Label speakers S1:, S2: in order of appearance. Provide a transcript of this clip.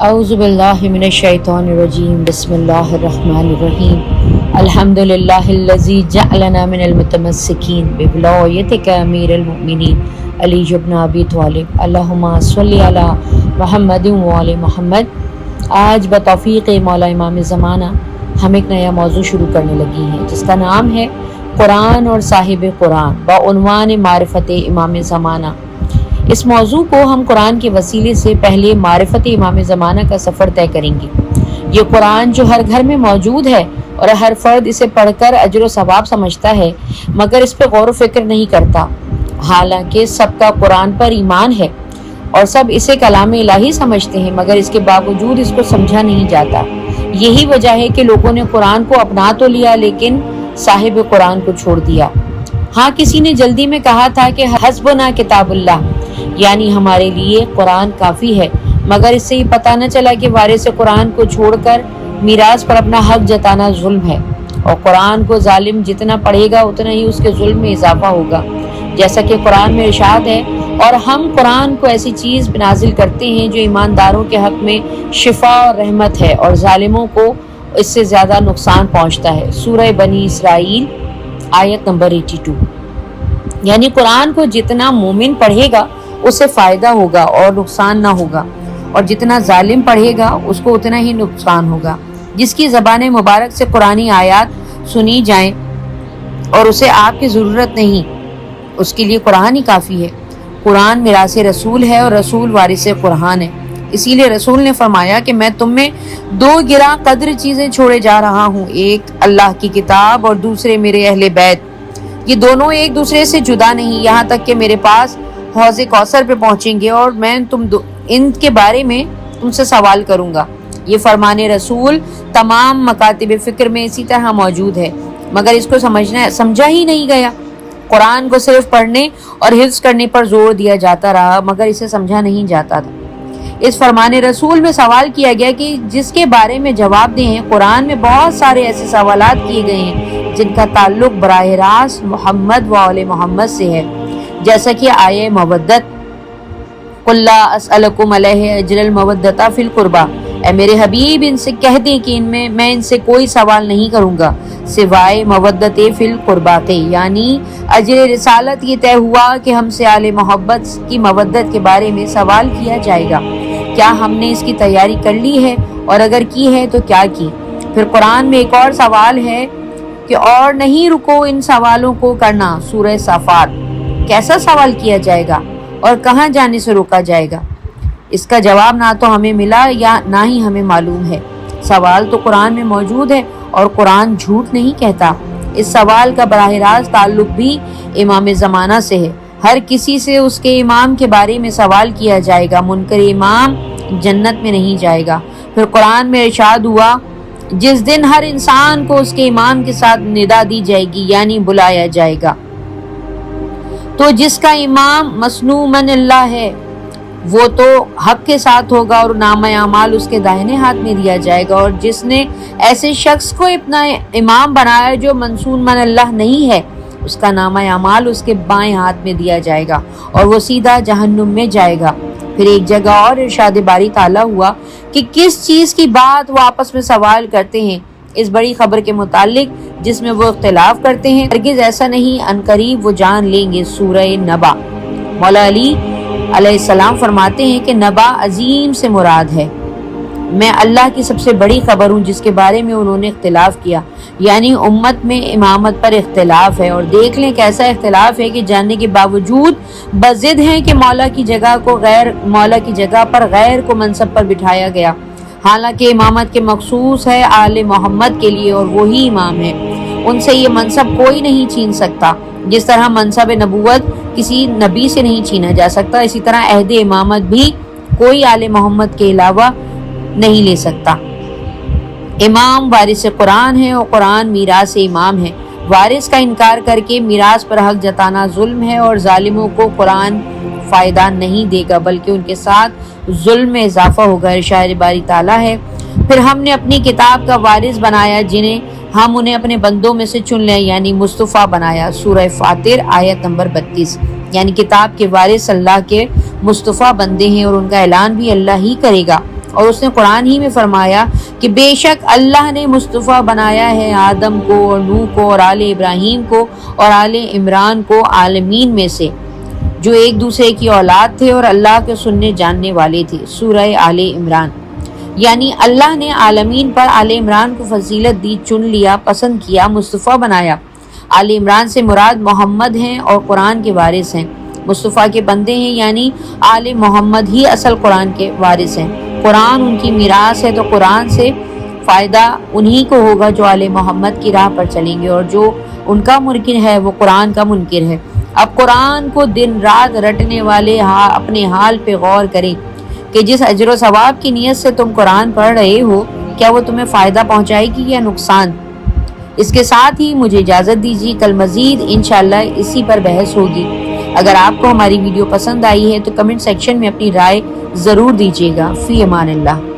S1: اعوذ باللہ من الشیطان الرجیم بسم اللہ الرحمن الرحیم الحمدللہ الذی جعلنا من المتمسکین بولایتک امیر المؤمنین علی بن ابی طالب اللہم صلی علی محمد وعلی محمد۔ آج بتوفیق مولا امام زمانہ ہم ایک نیا موضوع شروع کرنے لگی ہیں جس کا نام ہے قرآن اور صاحب قرآن بعنوان معرفت امام زمانہ۔ اس موضوع کو ہم قرآن کے وسیلے سے پہلے معرفت امام زمانہ کا سفر طے کریں گے۔ یہ قرآن جو ہر گھر میں موجود ہے اور ہر فرد اسے پڑھ کر اجر و ثواب سمجھتا ہے مگر اس پہ غور و فکر نہیں کرتا، حالانکہ سب کا قرآن پر ایمان ہے اور سب اسے کلام الہی سمجھتے ہیں مگر اس کے باوجود اس کو سمجھا نہیں جاتا۔ یہی وجہ ہے کہ لوگوں نے قرآن کو اپنا تو لیا لیکن صاحب قرآن کو چھوڑ دیا۔ ہاں، کسی نے جلدی میں کہا تھا کہ حسبنا کتاب اللہ، یعنی ہمارے لیے قرآن کافی ہے، مگر اس سے یہ پتہ نہ چلا کہ وارث قرآن کو چھوڑ کر میراث پر اپنا حق جتانا ظلم ہے، اور قرآن کو ظالم جتنا پڑھے گا اتنا ہی اس کے ظلم میں اضافہ ہوگا، جیسا کہ قرآن میں ارشاد ہے۔ اور ہم قرآن کو ایسی چیز نازل کرتے ہیں جو ایمانداروں کے حق میں شفا اور رحمت ہے اور ظالموں کو اس سے زیادہ نقصان پہنچتا ہے۔ سورہ بنی اسرائیل آیت نمبر 82۔ یعنی قرآن کو جتنا مومن پڑھے گا اسے فائدہ ہوگا اور نقصان نہ ہوگا، اور جتنا ظالم پڑھے گا اس کو اتنا ہی نقصان ہوگا۔ جس کی زبان مبارک سے قرآنی آیات سنی جائیں اور اسے آپ کی ضرورت نہیں، اس کے لیے قرآن ہی کافی ہے۔ قرآن میراث رسول ہے اور رسول وارث قرآن ہے، اسی لیے رسول نے فرمایا کہ میں تم میں دو گراں قدر چیزیں چھوڑے جا رہا ہوں، ایک اللہ کی کتاب اور دوسرے میرے اہل بیت۔ یہ دونوں ایک دوسرے سے جدا نہیں، یہاں تک کہ میرے پاس حوض کوثر پہ پہنچیں گے اور میں ان کے بارے میں تم سے سوال کروں گا۔ یہ فرمان رسول تمام مکاتب فکر میں اسی طرح موجود ہے، مگر اس کو سمجھا ہی نہیں گیا۔ قرآن کو صرف پڑھنے اور حفظ کرنے پر زور دیا جاتا رہا مگر اسے سمجھا نہیں جاتا تھا۔ اس فرمان رسول میں سوال کیا گیا کہ جس کے بارے میں جواب دے ہیں۔ قرآن میں بہت سارے ایسے سوالات کیے گئے ہیں جن کا تعلق براہ راست محمد و آل محمد سے ہے، جیسا کہ آیہ مودت قُلْ لَا أَسْأَلُكُمْ عَلَيْهِ أَجْرًا الْمَوَدَّةَ فِي الْقُرْبَى، اے میرے حبیب ان سے کہہ دیں کہ میں ان سے کوئی سوال نہیں کروں گا سوائے مودت فی القربہ کے، یعنی اجر رسالت یہ طے ہوا کہ ہم سے آل محبت کی مودت کے بارے میں سوال کیا جائے گا۔ کیا ہم نے اس کی تیاری کر لی ہے، اور اگر کی ہے تو کیا کی؟ پھر قرآن میں ایک اور سوال ہے کہ اور نہیں رکو ان سوالوں کو کرنا۔ سورہ صافات۔ کیسا سوال کیا جائے گا اور کہاں جانے سے روکا جائے گا؟ اس کا جواب نہ تو ہمیں ملا یا نہ ہی ہمیں معلوم ہے۔ سوال تو قرآن میں موجود ہے اور قرآن جھوٹ نہیں کہتا۔ اس سوال کا براہ راست تعلق بھی امام زمانہ سے ہے۔ ہر کسی سے اس کے امام کے بارے میں سوال کیا جائے گا، منکر امام جنت میں نہیں جائے گا۔ پھر قرآن میں ارشاد ہوا، جس دن ہر انسان کو اس کے امام کے ساتھ ندا دی جائے گی، یعنی بلایا جائے گا، تو جس کا امام مصنوع من اللہ ہے وہ تو حق کے ساتھ ہوگا اور نامہ اعمال اس کے دائیں ہاتھ میں دیا جائے گا، اور جس نے ایسے شخص کو اپنا امام بنایا جو منصون من اللہ نہیں ہے اس کا نامہ اعمال اس کے بائیں ہاتھ میں دیا جائے گا اور وہ سیدھا جہنم میں جائے گا۔ پھر ایک جگہ اور ارشاد باری تعالیٰ ہوا کہ کس چیز کی بات وہ آپس میں سوال کرتے ہیں، اس بڑی خبر کے متعلق جس میں وہ اختلاف کرتے ہیں، ہرگز ایسا نہیں، عنقریب وہ جان لیں گے۔ سورہ نبا۔ مولا علی علیہ السلام فرماتے ہیں کہ نبا عظیم سے مراد ہے، میں اللہ کی سب سے بڑی خبر ہوں جس کے بارے میں انہوں نے اختلاف کیا، یعنی امت میں امامت پر اختلاف ہے، اور دیکھ لیں کیسا اختلاف ہے کہ جاننے کے باوجود بضد ہیں کہ مولا کی جگہ پر غیر کو منصب پر بٹھایا گیا، حالانکہ امامت کے مخصوص ہے آل محمد کے لیے اور وہی امام ہے، ان سے یہ منصب کوئی نہیں چھین سکتا۔ جس طرح منصب نبوت کسی نبی سے نہیں چھینا جا سکتا، اسی طرح عہد امامت بھی کوئی آل محمد کے علاوہ نہیں لے سکتا۔ امام وارث قرآن ہے اور قرآن میراث امام ہے۔ وارث کا انکار کر کے میراث پر حق جتانا ظلم ہے، اور ظالموں کو قرآن فائدہ نہیں دے گا بلکہ ان کے ساتھ ظلم میں اضافہ ہوگا۔ ارشاد باری تعالیٰ ہے، پھر ہم نے اپنی کتاب کا وارث بنایا جنہیں ہم انہیں اپنے بندوں میں سے چن لیں، یعنی مصطفیٰ بنایا۔ سورہ فاطر آیت نمبر 32۔ یعنی کتاب کے وارث اللہ کے مصطفیٰ بندے ہیں اور ان کا اعلان بھی اللہ ہی کرے گا۔ اور اس نے قرآن ہی میں فرمایا کہ بے شک اللہ نے مصطفیٰ بنایا ہے آدم کو اور نوح کو اور آل ابراہیم کو اور آل عمران کو عالمین میں سے، جو ایک دوسرے کی اولاد تھے اور اللہ کے سننے جاننے والے تھے۔ سورہ آل عمران۔ یعنی اللہ نے عالمین پر آل عمران کو فضیلت دی، چن لیا، پسند کیا، مصطفیٰ بنایا۔ آل عمران سے مراد محمد ہیں اور قرآن کے وارث ہیں، مصطفیٰ کے بندے ہیں، یعنی آل محمد ہی اصل قرآن کے وارث ہیں۔ قرآن ان کی میراث ہے، تو قرآن سے فائدہ انہی کو ہوگا جو آل محمد کی راہ پر چلیں گے، اور جو ان کا منکر ہے وہ قرآن کا منکر ہے۔ اب قرآن کو دن رات رٹنے والے اپنے حال پہ غور کریں کہ جس اجر و ثواب کی نیت سے تم قرآن پڑھ رہے ہو، کیا وہ تمہیں فائدہ پہنچائے گی یا نقصان؟ اس کے ساتھ ہی مجھے اجازت دیجیے، کل مزید انشاءاللہ اسی پر بحث ہوگی۔ اگر آپ کو ہماری ویڈیو پسند آئی ہے تو کمنٹ سیکشن میں اپنی رائے ضرور دیجیے گا۔ فی امان اللہ۔